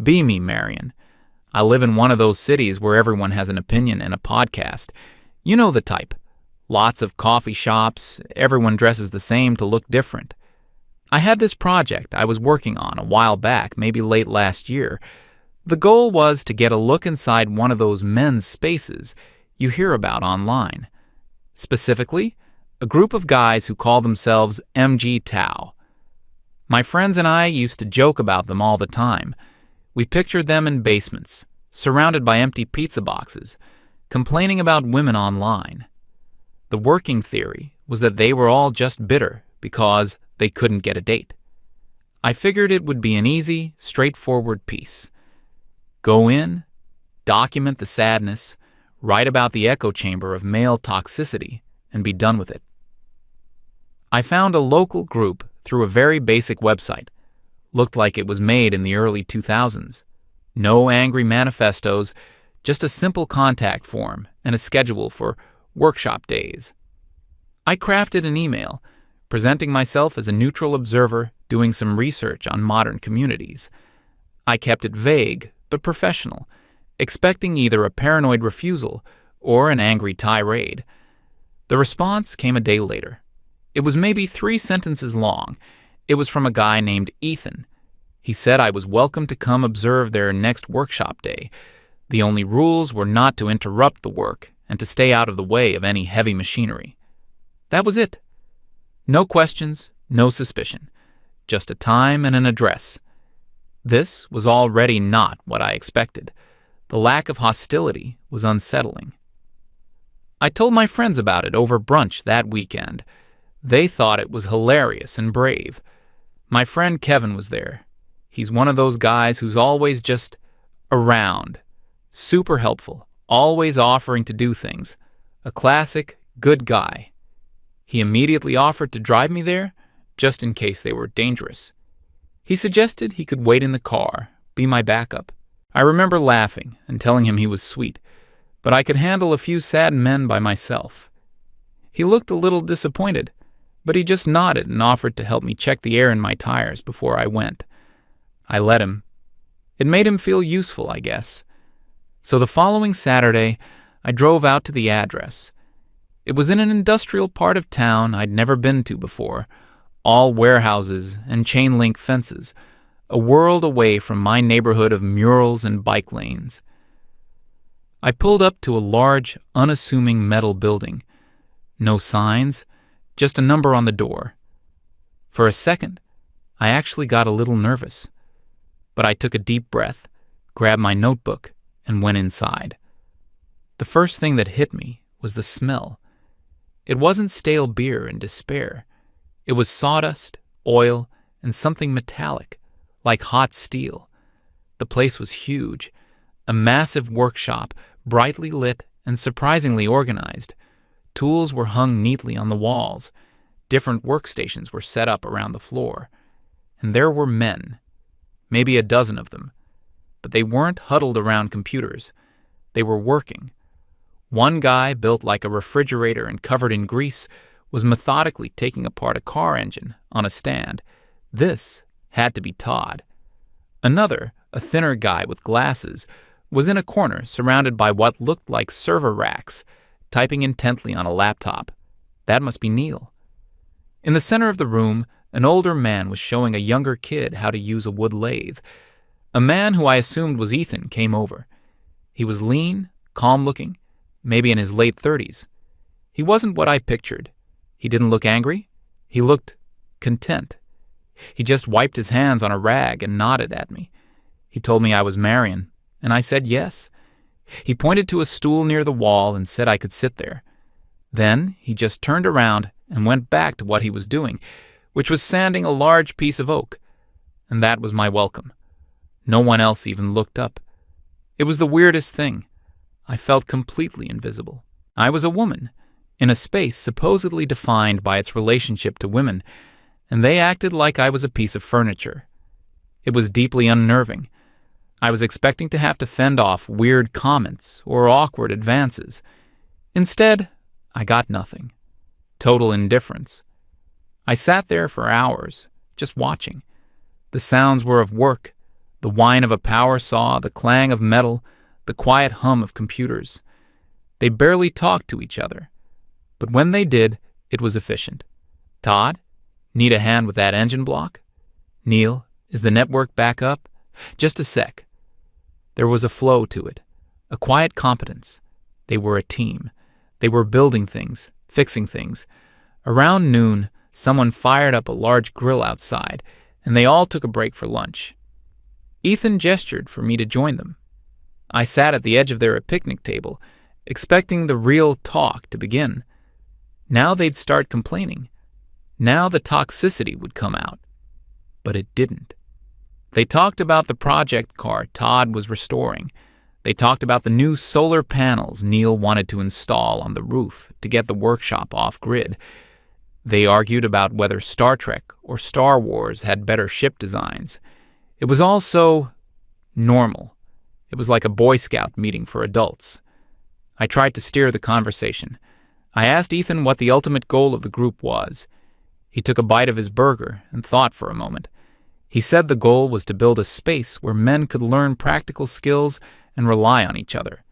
Be me, Marion. I live in one of those cities where everyone has an opinion and a podcast. You know the type. Lots of coffee shops, everyone dresses the same to look different. I had this project I was working on a while back, maybe late last year. The goal was to get a look inside one of those men's spaces you hear about online. Specifically, a group of guys who call themselves MGTOW. My friends and I used to joke about them all the time. We pictured them in basements, surrounded by empty pizza boxes, complaining about women online. The working theory was that they were all just bitter because they couldn't get a date. I figured it would be an easy, straightforward piece. Go in, document the sadness, write about the echo chamber of male toxicity, and be done with it. I found a local group through a very basic website. Looked like it was made in the early 2000s. No angry manifestos, just a simple contact form and a schedule for workshop days. I crafted an email, presenting myself as a neutral observer doing some research on modern communities. I kept it vague but professional, expecting either a paranoid refusal or an angry tirade. The response came a day later. It was maybe 3 sentences long. It was from a guy named Ethan. He said I was welcome to come observe their next workshop day. The only rules were not to interrupt the work and to stay out of the way of any heavy machinery. That was it. No questions, no suspicion. Just a time and an address. This was already not what I expected. The lack of hostility was unsettling. I told my friends about it over brunch that weekend. They thought it was hilarious and brave. My friend Kevin was there. He's one of those guys who's always just around. Super helpful, always offering to do things. A classic good guy. He immediately offered to drive me there, just in case they were dangerous. He suggested he could wait in the car, be my backup. I remember laughing and telling him he was sweet, but I could handle a few sad men by myself. He looked a little disappointed, but he just nodded and offered to help me check the air in my tires before I went. I let him. It made him feel useful, I guess. So the following Saturday, I drove out to the address. It was in an industrial part of town I'd never been to before, all warehouses and chain-link fences, a world away from my neighborhood of murals and bike lanes. I pulled up to a large, unassuming metal building. No signs, just a number on the door. For a second, I actually got a little nervous. But I took a deep breath, grabbed my notebook, and went inside. The first thing that hit me was the smell. It wasn't stale beer and despair. It was sawdust, oil, and something metallic, like hot steel. The place was huge, a massive workshop, brightly lit and surprisingly organized. Tools were hung neatly on the walls. Different workstations were set up around the floor. And there were men, maybe a dozen of them. But they weren't huddled around computers. They were working. One guy, built like a refrigerator and covered in grease, was methodically taking apart a car engine on a stand. This had to be Todd. Another, a thinner guy with glasses, was in a corner surrounded by what looked like server racks, typing intently on a laptop. That must be Neil. In the center of the room, an older man was showing a younger kid how to use a wood lathe. A man who I assumed was Ethan came over. He was lean, calm-looking, maybe in his late 30s. He wasn't what I pictured. He didn't look angry. He looked content. He just wiped his hands on a rag and nodded at me. He told me I was Marion, and I said yes. He pointed to a stool near the wall and said I could sit there. Then he just turned around and went back to what he was doing, which was sanding a large piece of oak. And that was my welcome. No one else even looked up. It was the weirdest thing. I felt completely invisible. I was a woman, in a space supposedly defined by its relationship to women, and they acted like I was a piece of furniture. It was deeply unnerving. I was expecting to have to fend off weird comments or awkward advances. Instead, I got nothing. Total indifference. I sat there for hours, just watching. The sounds were of work, The whine of a power saw, the clang of metal, the quiet hum of computers. They barely talked to each other. But when they did, it was efficient. Todd, need a hand with that engine block? Neil, is the network back up? Just a sec. There was a flow to it, a quiet competence. They were a team. They were building things, fixing things. Around noon, someone fired up a large grill outside, and they all took a break for lunch. Ethan gestured for me to join them. I sat at the edge of their picnic table, expecting the real talk to begin. Now they'd start complaining. Now the toxicity would come out. But it didn't. They talked about the project car Todd was restoring. They talked about the new solar panels Neil wanted to install on the roof to get the workshop off-grid. They argued about whether Star Trek or Star Wars had better ship designs. It was all so normal. It was like a Boy Scout meeting for adults. I tried to steer the conversation. I asked Ethan what the ultimate goal of the group was. He took a bite of his burger and thought for a moment. He said the goal was to build a space where men could learn practical skills and rely on each other.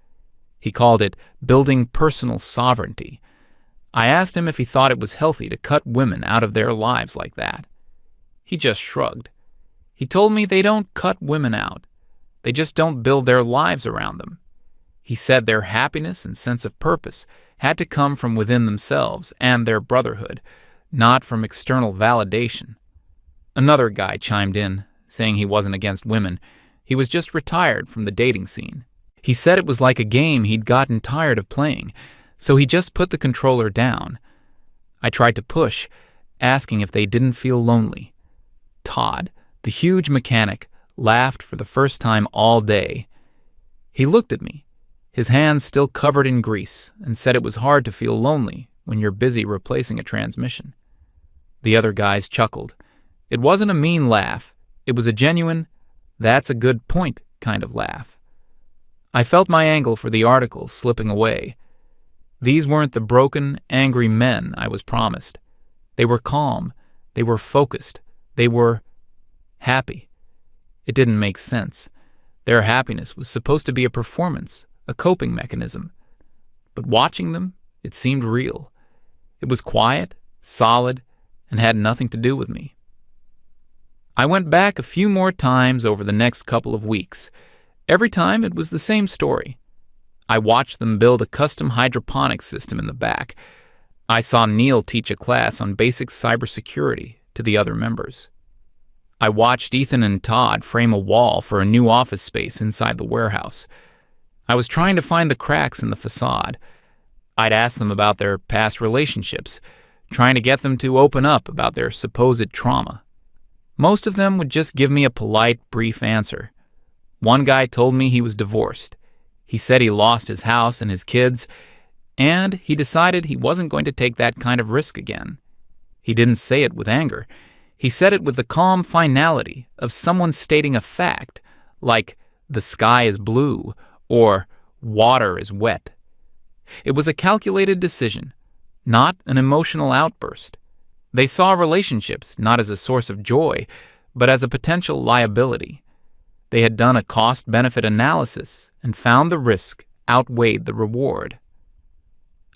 He called it building personal sovereignty. I asked him if he thought it was healthy to cut women out of their lives like that. He just shrugged. He told me they don't cut women out. They just don't build their lives around them. He said their happiness and sense of purpose had to come from within themselves and their brotherhood, not from external validation. Another guy chimed in, saying he wasn't against women. He was just retired from the dating scene. He said it was like a game he'd gotten tired of playing, so he just put the controller down. I tried to push, asking if they didn't feel lonely. Todd, the huge mechanic, laughed for the first time all day. He looked at me, his hands still covered in grease, and said it was hard to feel lonely when you're busy replacing a transmission. The other guys chuckled. It wasn't a mean laugh. It was a genuine, that's a good point kind of laugh. I felt my angle for the article slipping away. These weren't the broken, angry men I was promised. They were calm. They were focused. They were happy. It didn't make sense. Their happiness was supposed to be a performance, a coping mechanism. But watching them, it seemed real. It was quiet, solid, and had nothing to do with me. I went back a few more times over the next couple of weeks. Every time it was the same story. I watched them build a custom hydroponics system in the back. I saw Neil teach a class on basic cybersecurity to the other members. I watched Ethan and Todd frame a wall for a new office space inside the warehouse. I was trying to find the cracks in the facade. I'd ask them about their past relationships, trying to get them to open up about their supposed trauma. Most of them would just give me a polite, brief answer. One guy told me he was divorced. He said he lost his house and his kids, and he decided he wasn't going to take that kind of risk again. He didn't say it with anger. He said it with the calm finality of someone stating a fact, like the sky is blue or water is wet. It was a calculated decision, not an emotional outburst. They saw relationships not as a source of joy, but as a potential liability. They had done a cost-benefit analysis and found the risk outweighed the reward.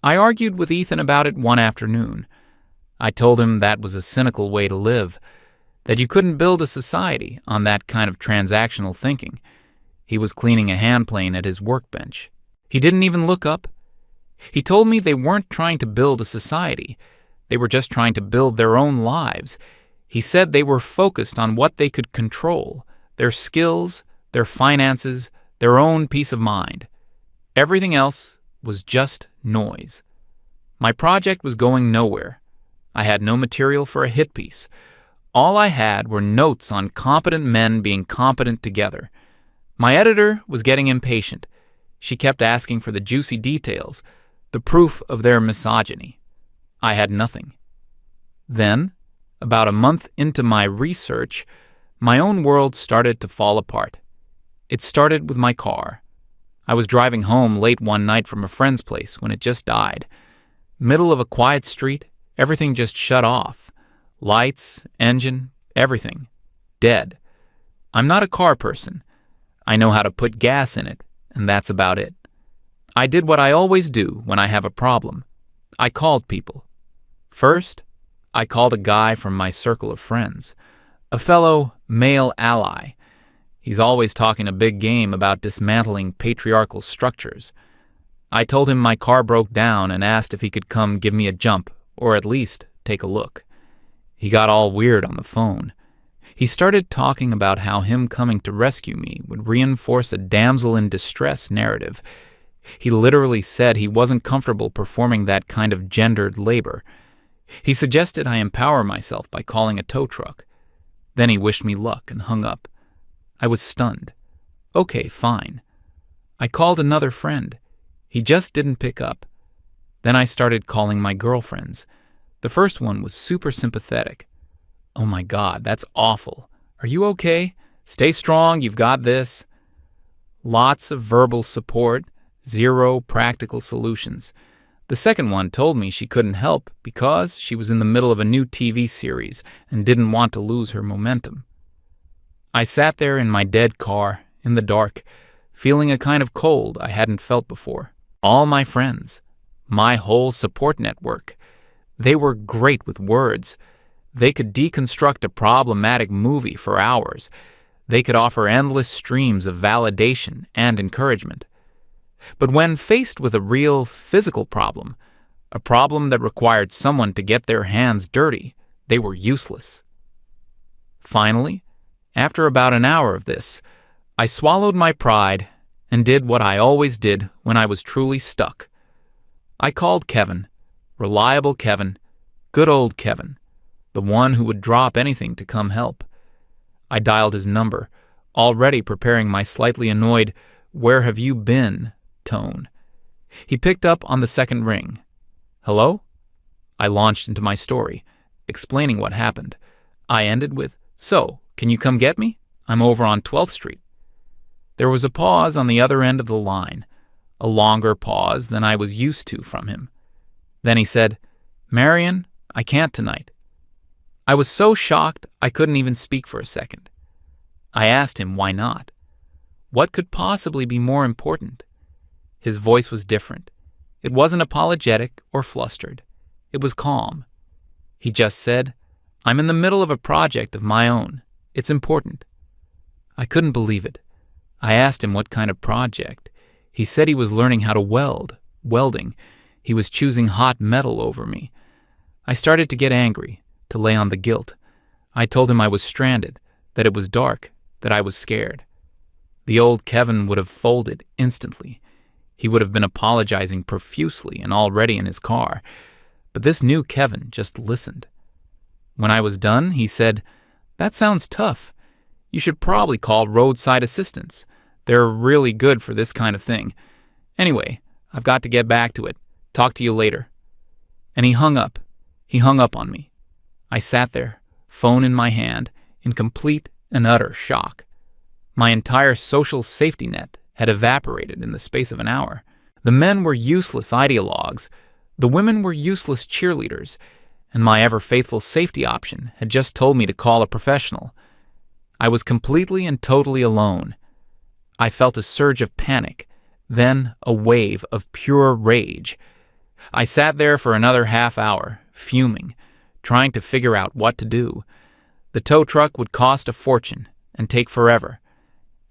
I argued with Ethan about it one afternoon. I told him that was a cynical way to live, that you couldn't build a society on that kind of transactional thinking. He was cleaning a handplane at his workbench. He didn't even look up. He told me they weren't trying to build a society. They were just trying to build their own lives. He said they were focused on what they could control, their skills, their finances, their own peace of mind. Everything else was just noise. My project was going nowhere. I had no material for a hit piece. All I had were notes on competent men being competent together. My editor was getting impatient. She kept asking for the juicy details, the proof of their misogyny. I had nothing. Then, about a month into my research, my own world started to fall apart. It started with my car. I was driving home late one night from a friend's place when it just died. Middle of a quiet street, everything just shut off. Lights, engine, everything. Dead. I'm not a car person. I know how to put gas in it, and that's about it. I did what I always do when I have a problem. I called people. First, I called a guy from my circle of friends, a fellow male ally. He's always talking a big game about dismantling patriarchal structures. I told him my car broke down and asked if he could come give me a jump, or at least take a look. He got all weird on the phone. He started talking about how him coming to rescue me would reinforce a damsel in distress narrative. He literally said he wasn't comfortable performing that kind of gendered labor. He suggested I empower myself by calling a tow truck. Then he wished me luck and hung up. I was stunned. Okay, fine. I called another friend. He just didn't pick up. Then I started calling my girlfriends. The first one was super sympathetic. Oh my God, that's awful. Are you okay? Stay strong, you've got this. Lots of verbal support, zero practical solutions. The second one told me she couldn't help because she was in the middle of a new TV series and didn't want to lose her momentum. I sat there in my dead car, in the dark, feeling a kind of cold I hadn't felt before. All my friends, my whole support network, they were great with words. They could deconstruct a problematic movie for hours. They could offer endless streams of validation and encouragement. But when faced with a real physical problem, a problem that required someone to get their hands dirty, they were useless. Finally, after about an hour of this, I swallowed my pride and did what I always did when I was truly stuck. I called Kevin, reliable Kevin, good old Kevin, the one who would drop anything to come help. I dialed his number, already preparing my slightly annoyed, "Where have you been?" tone. He picked up on the second ring. Hello? I launched into my story, explaining what happened. I ended with, "So, can you come get me? I'm over on 12th Street. There was a pause on the other end of the line, a longer pause than I was used to from him. Then he said, "Marion, I can't tonight." I was so shocked I couldn't even speak for a second. I asked him why not. What could possibly be more important? His voice was different. It wasn't apologetic or flustered. It was calm. He just said, "I'm in the middle of a project of my own. It's important." I couldn't believe it. I asked him what kind of project. He said he was learning how to welding. He was choosing hot metal over me. I started to get angry, to lay on the guilt. I told him I was stranded, that it was dark, that I was scared. The old Kevin would have folded instantly. He would have been apologizing profusely and already in his car. But this new Kevin just listened. When I was done, he said, "That sounds tough. You should probably call roadside assistance. They're really good for this kind of thing. Anyway, I've got to get back to it. Talk to you later." And he hung up. He hung up on me. I sat there, phone in my hand, in complete and utter shock. My entire social safety net had evaporated in the space of an hour. The men were useless ideologues. The women were useless cheerleaders. And my ever-faithful safety option had just told me to call a professional. I was completely and totally alone. I felt a surge of panic, then a wave of pure rage. I sat there for another half hour, fuming, trying to figure out what to do. The tow truck would cost a fortune and take forever.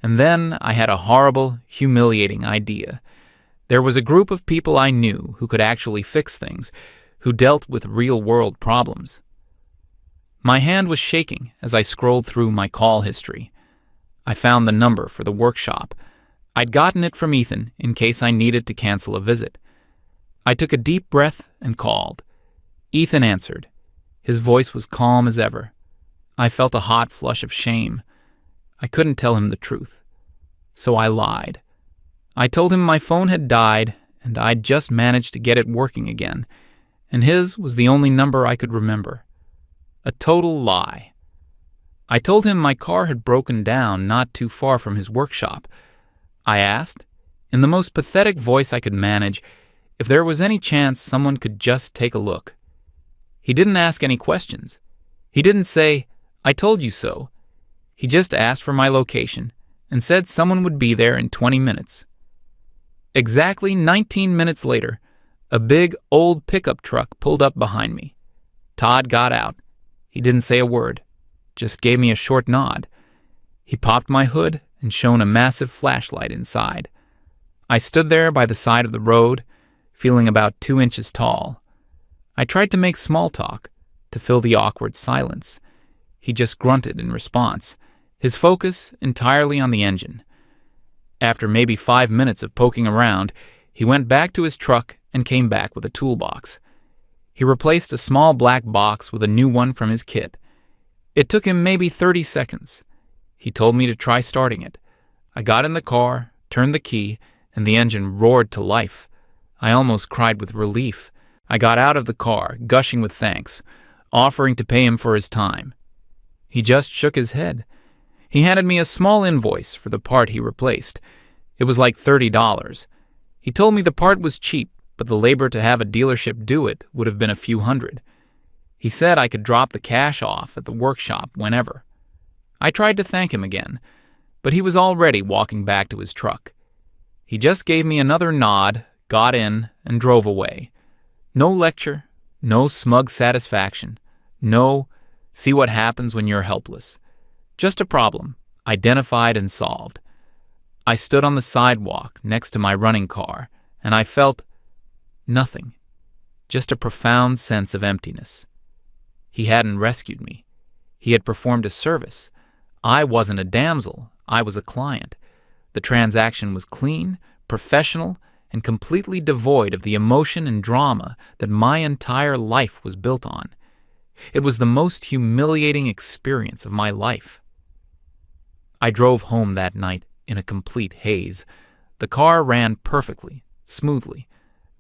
And then I had a horrible, humiliating idea. There was a group of people I knew who could actually fix things, who dealt with real-world problems. My hand was shaking as I scrolled through my call history. I found the number for the workshop. I'd gotten it from Ethan in case I needed to cancel a visit. I took a deep breath and called. Ethan answered. His voice was calm as ever. I felt a hot flush of shame. I couldn't tell him the truth. So I lied. I told him my phone had died and I'd just managed to get it working again, and his was the only number I could remember. A total lie. I told him my car had broken down not too far from his workshop. I asked, in the most pathetic voice I could manage, if there was any chance someone could just take a look. He didn't ask any questions. He didn't say, "I told you so." He just asked for my location and said someone would be there in 20 minutes. Exactly 19 minutes later, a big old pickup truck pulled up behind me. Todd got out. He didn't say a word, just gave me a short nod. He popped my hood and shone a massive flashlight inside. I stood there by the side of the road, feeling about 2 inches tall. I tried to make small talk, to fill the awkward silence. He just grunted in response, his focus entirely on the engine. After maybe 5 minutes of poking around, he went back to his truck and came back with a toolbox. He replaced a small black box with a new one from his kit. It took him maybe 30 seconds. He told me to try starting it. I got in the car, turned the key, and the engine roared to life. I almost cried with relief. I got out of the car, gushing with thanks, offering to pay him for his time. He just shook his head. He handed me a small invoice for the part he replaced. It was like $30. He told me the part was cheap, but the labor to have a dealership do it would have been a few hundred. He said I could drop the cash off at the workshop whenever. I tried to thank him again, but he was already walking back to his truck. He just gave me another nod, got in, and drove away. No lecture, no smug satisfaction, no see what happens when you're helpless. Just a problem, identified and solved. I stood on the sidewalk next to my running car, and I felt nothing, just a profound sense of emptiness. He hadn't rescued me. He had performed a service. I wasn't a damsel, I was a client. The transaction was clean, professional, and completely devoid of the emotion and drama that my entire life was built on. It was the most humiliating experience of my life. I drove home that night in a complete haze. The car ran perfectly, smoothly,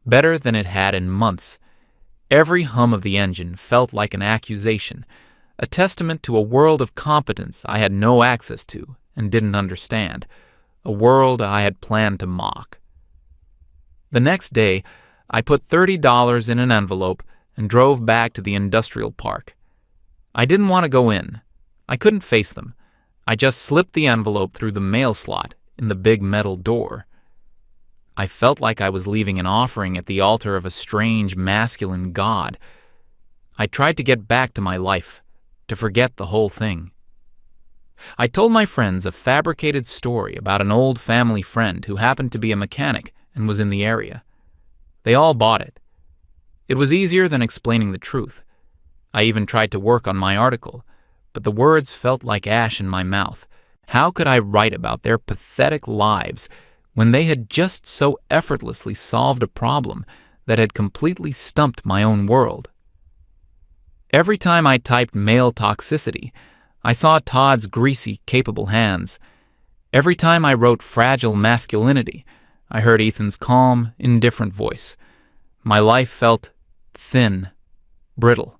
better than it had in months. Every hum of the engine felt like an accusation, a testament to a world of competence I had no access to and didn't understand, a world I had planned to mock. The next day, I put $30 in an envelope and drove back to the industrial park. I didn't want to go in. I couldn't face them. I just slipped the envelope through the mail slot in the big metal door. I felt like I was leaving an offering at the altar of a strange masculine god. I tried to get back to my life, to forget the whole thing. I told my friends a fabricated story about an old family friend who happened to be a mechanic and was in the area. They all bought it. It was easier than explaining the truth. I even tried to work on my article, but the words felt like ash in my mouth. How could I write about their pathetic lives when they had just so effortlessly solved a problem that had completely stumped my own world? Every time I typed male toxicity, I saw Todd's greasy, capable hands. Every time I wrote fragile masculinity, I heard Ethan's calm, indifferent voice. My life felt thin, brittle.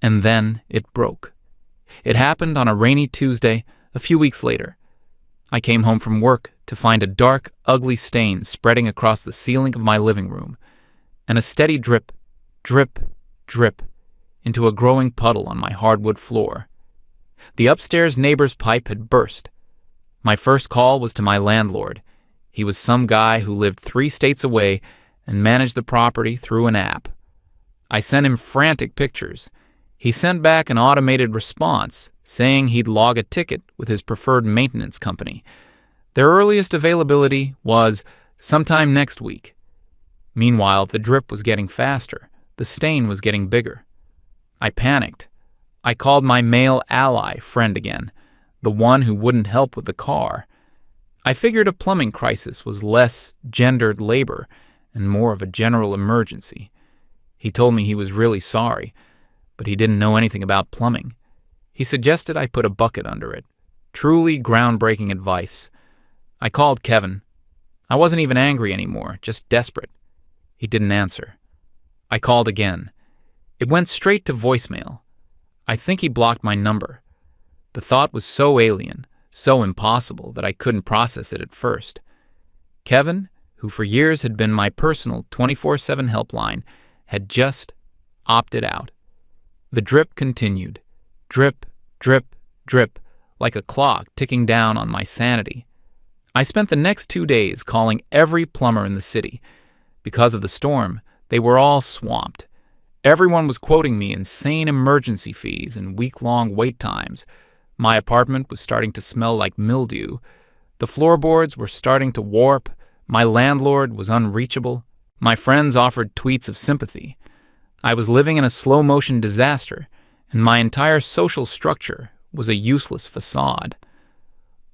And then it broke. It happened on a rainy Tuesday, a few weeks later. I came home from work to find a dark, ugly stain spreading across the ceiling of my living room, and a steady drip, drip, drip, into a growing puddle on my hardwood floor. The upstairs neighbor's pipe had burst. My first call was to my landlord. He was some guy who lived 3 states away and managed the property through an app. I sent him frantic pictures. He sent back an automated response saying he'd log a ticket with his preferred maintenance company. Their earliest availability was sometime next week. Meanwhile, the drip was getting faster. The stain was getting bigger. I panicked. I called my male ally friend again, the one who wouldn't help with the car. I figured a plumbing crisis was less gendered labor and more of a general emergency. He told me he was really sorry, but he didn't know anything about plumbing. He suggested I put a bucket under it. Truly groundbreaking advice. I called Kevin. I wasn't even angry anymore, just desperate. He didn't answer. I called again. It went straight to voicemail. I think he blocked my number. The thought was so alien, so impossible that I couldn't process it at first. Kevin, who for years had been my personal 24/7 helpline, had just opted out. The drip continued. Drip, drip, drip, like a clock ticking down on my sanity. I spent the next 2 days calling every plumber in the city. Because of the storm, they were all swamped. Everyone was quoting me insane emergency fees and week-long wait times. My apartment was starting to smell like mildew. The floorboards were starting to warp. My landlord was unreachable. My friends offered tweets of sympathy. I was living in a slow-motion disaster, and my entire social structure was a useless facade.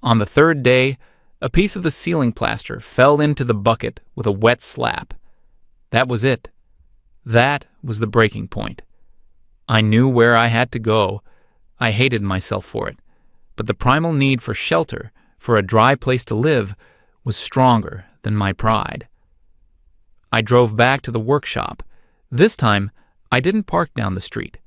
On the third day, a piece of the ceiling plaster fell into the bucket with a wet slap. That was it. That was the breaking point. I knew where I had to go. I hated myself for it. But the primal need for shelter, for a dry place to live, was stronger than my pride. I drove back to the workshop. This time, I didn't park down the street.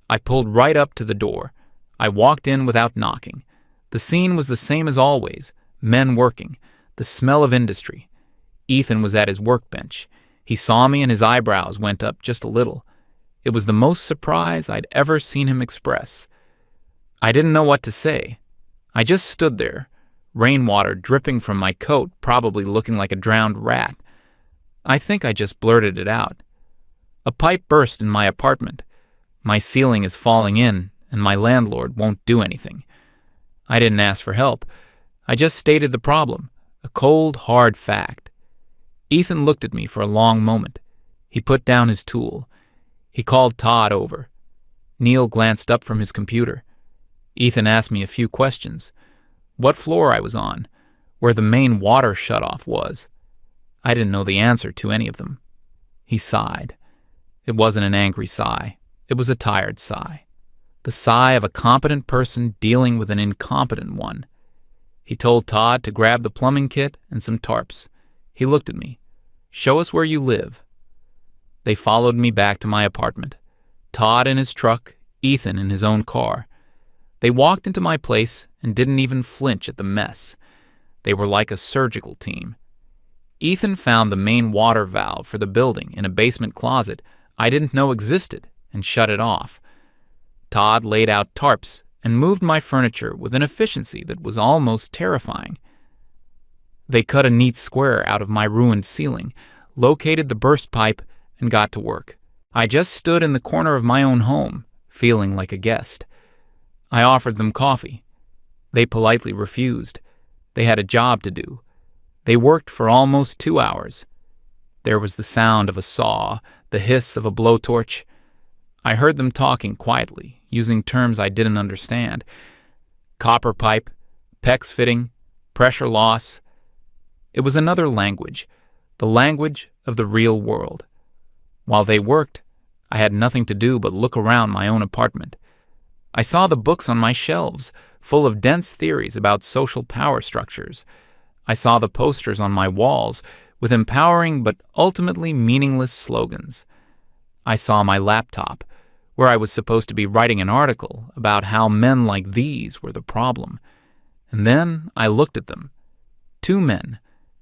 I pulled right up to the door. I walked in without knocking. The scene was the same as always. Men working. The smell of industry. Ethan was at his workbench. He saw me and his eyebrows went up just a little. It was the most surprise I'd ever seen him express. I didn't know what to say. I just stood there, rainwater dripping from my coat, probably looking like a drowned rat. I think I just blurted it out. A pipe burst in my apartment. My ceiling is falling in, and my landlord won't do anything. I didn't ask for help. I just stated the problem, a cold, hard fact. Ethan looked at me for a long moment. He put down his tool. He called Todd over. Neil glanced up from his computer. Ethan asked me a few questions. What floor I was on, where the main water shutoff was. I didn't know the answer to any of them. He sighed. It wasn't an angry sigh. It was a tired sigh. The sigh of a competent person dealing with an incompetent one. He told Todd to grab the plumbing kit and some tarps. He looked at me. Show us where you live. They followed me back to my apartment. Todd in his truck, Ethan in his own car. They walked into my place and didn't even flinch at the mess. They were like a surgical team. Ethan found the main water valve for the building in a basement closet I didn't know existed and shut it off. Todd laid out tarps and moved my furniture with an efficiency that was almost terrifying. They cut a neat square out of my ruined ceiling, located the burst pipe, and got to work. I just stood in the corner of my own home, feeling like a guest. I offered them coffee. They politely refused. They had a job to do. They worked for almost 2 hours. There was the sound of a saw, the hiss of a blowtorch. I heard them talking quietly, using terms I didn't understand. Copper pipe, PEX fitting, pressure loss. It was another language, the language of the real world. While they worked, I had nothing to do but look around my own apartment. I saw the books on my shelves, full of dense theories about social power structures. I saw the posters on my walls with empowering but ultimately meaningless slogans. I saw my laptop, where I was supposed to be writing an article about how men like these were the problem. And then I looked at them. 2 men,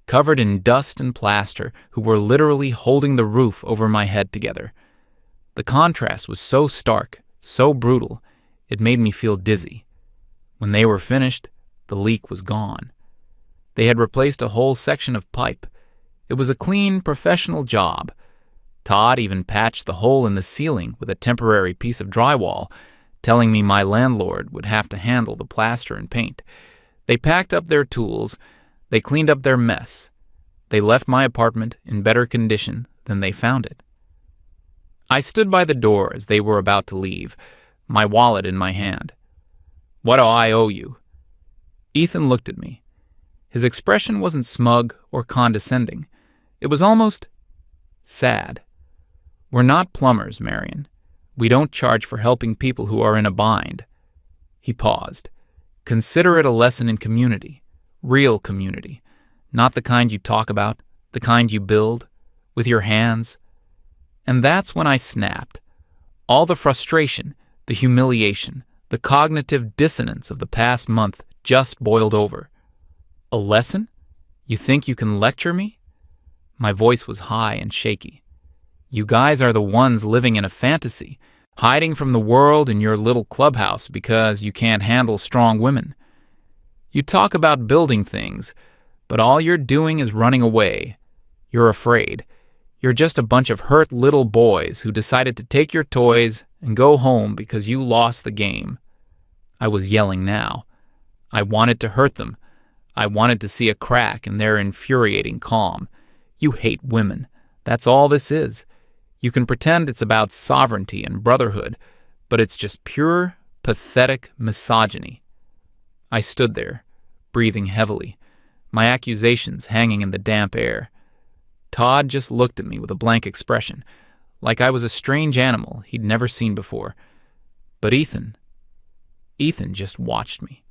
covered in dust and plaster, who were literally holding the roof over my head together. The contrast was so stark, so brutal, it made me feel dizzy. When they were finished, the leak was gone. They had replaced a whole section of pipe. It was a clean, professional job. Todd even patched the hole in the ceiling with a temporary piece of drywall, telling me my landlord would have to handle the plaster and paint. They packed up their tools. They cleaned up their mess. They left my apartment in better condition than they found it. I stood by the door as they were about to leave, my wallet in my hand. What do I owe you? Ethan looked at me. His expression wasn't smug or condescending. It was almost sad. We're not plumbers, Marion. We don't charge for helping people who are in a bind. He paused. Consider it a lesson in community, real community, not the kind you talk about, the kind you build, with your hands. And that's when I snapped. All the frustration, the humiliation, the cognitive dissonance of the past month just boiled over. A lesson? You think you can lecture me? My voice was high and shaky. You guys are the ones living in a fantasy, hiding from the world in your little clubhouse because you can't handle strong women. You talk about building things, but all you're doing is running away. You're afraid. You're just a bunch of hurt little boys who decided to take your toys and go home because you lost the game." I was yelling now. I wanted to hurt them. I wanted to see a crack in their infuriating calm. You hate women. That's all this is. You can pretend it's about sovereignty and brotherhood, but it's just pure, pathetic misogyny. I stood there, breathing heavily, my accusations hanging in the damp air. Todd just looked at me with a blank expression, like I was a strange animal he'd never seen before. But Ethan just watched me.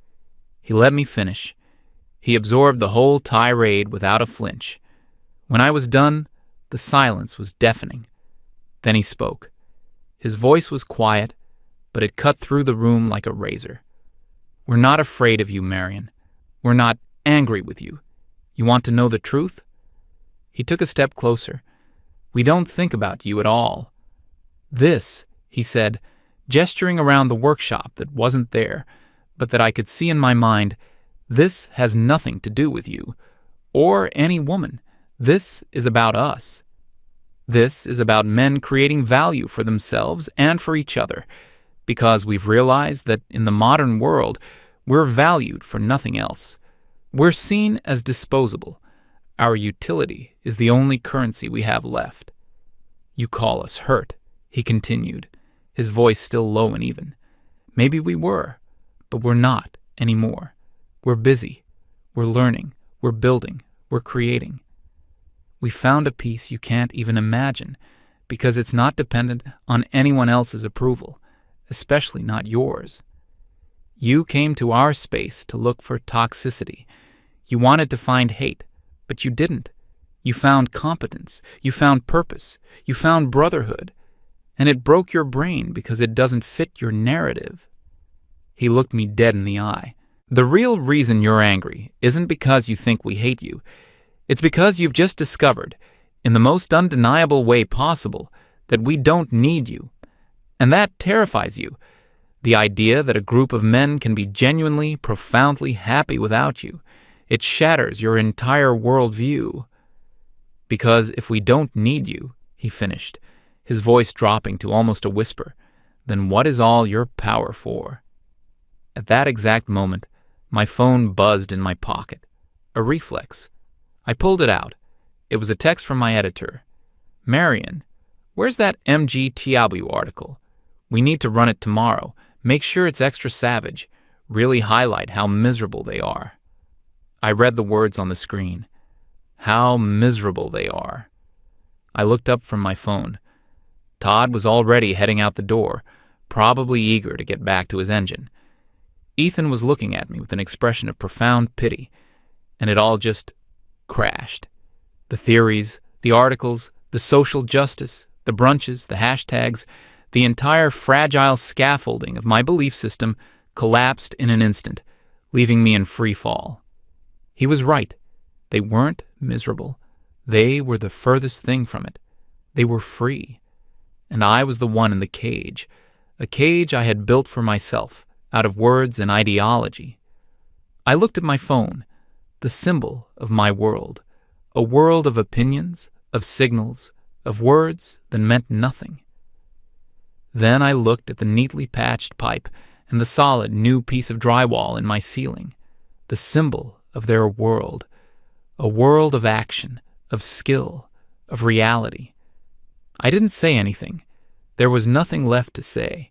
He let me finish. He absorbed the whole tirade without a flinch. When I was done, the silence was deafening. Then he spoke. His voice was quiet, but it cut through the room like a razor. "We're not afraid of you, Marion. We're not angry with you. You want to know the truth?" He took a step closer. "We don't think about you at all. This," he said, gesturing around the workshop that wasn't there, but that I could see in my mind, "this has nothing to do with you, or any woman. This is about us. This is about men creating value for themselves and for each other, because we've realized that in the modern world, we're valued for nothing else. We're seen as disposable. Our utility is the only currency we have left. You call us hurt," he continued, his voice still low and even. "Maybe we were, but we're not anymore. We're busy. We're learning. We're building. We're creating. We found a peace you can't even imagine, because it's not dependent on anyone else's approval, especially not yours. You came to our space to look for toxicity. You wanted to find hate, but you didn't. You found competence. You found purpose. You found brotherhood. And it broke your brain because it doesn't fit your narrative." He looked me dead in the eye. "The real reason you're angry isn't because you think we hate you. It's because you've just discovered, in the most undeniable way possible, that we don't need you. And that terrifies you. The idea that a group of men can be genuinely, profoundly happy without you. It shatters your entire worldview. Because if we don't need you," he finished, his voice dropping to almost a whisper, "then what is all your power for?" At that exact moment, my phone buzzed in my pocket. A reflex. I pulled it out. It was a text from my editor. "Marion, where's that MGTOW article? We need to run it tomorrow. Make sure it's extra savage. Really highlight how miserable they are." I read the words on the screen. How miserable they are. I looked up from my phone. Todd was already heading out the door, probably eager to get back to his engine. Ethan was looking at me with an expression of profound pity, and it all just crashed. The theories, the articles, the social justice, the brunches, the hashtags, the entire fragile scaffolding of my belief system collapsed in an instant, leaving me in free fall. He was right. They weren't miserable. They were the furthest thing from it. They were free. And I was the one in the cage, a cage I had built for myself, out of words and ideology. I looked at my phone, the symbol of my world, a world of opinions, of signals, of words that meant nothing. Then I looked at the neatly patched pipe and the solid new piece of drywall in my ceiling, the symbol of their world, a world of action, of skill, of reality. I didn't say anything. There was nothing left to say.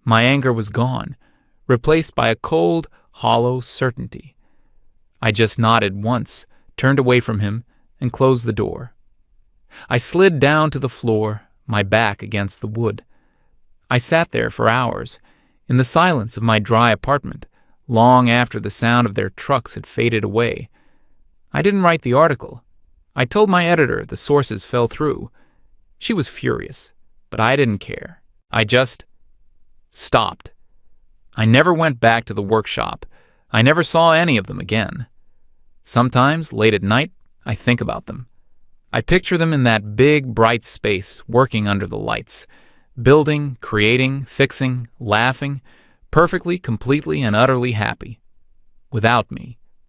My anger was gone, replaced by a cold, hollow certainty. I just nodded once, turned away from him, and closed the door. I slid down to the floor, my back against the wood. I sat there for hours, in the silence of my dry apartment, long after the sound of their trucks had faded away. I didn't write the article. I told my editor the sources fell through. She was furious, but I didn't care. I just stopped. I never went back to the workshop. I never saw any of them again. Sometimes, late at night, I think about them. I picture them in that big, bright space, working under the lights, building, creating, fixing, laughing, perfectly, completely, and utterly happy. without me.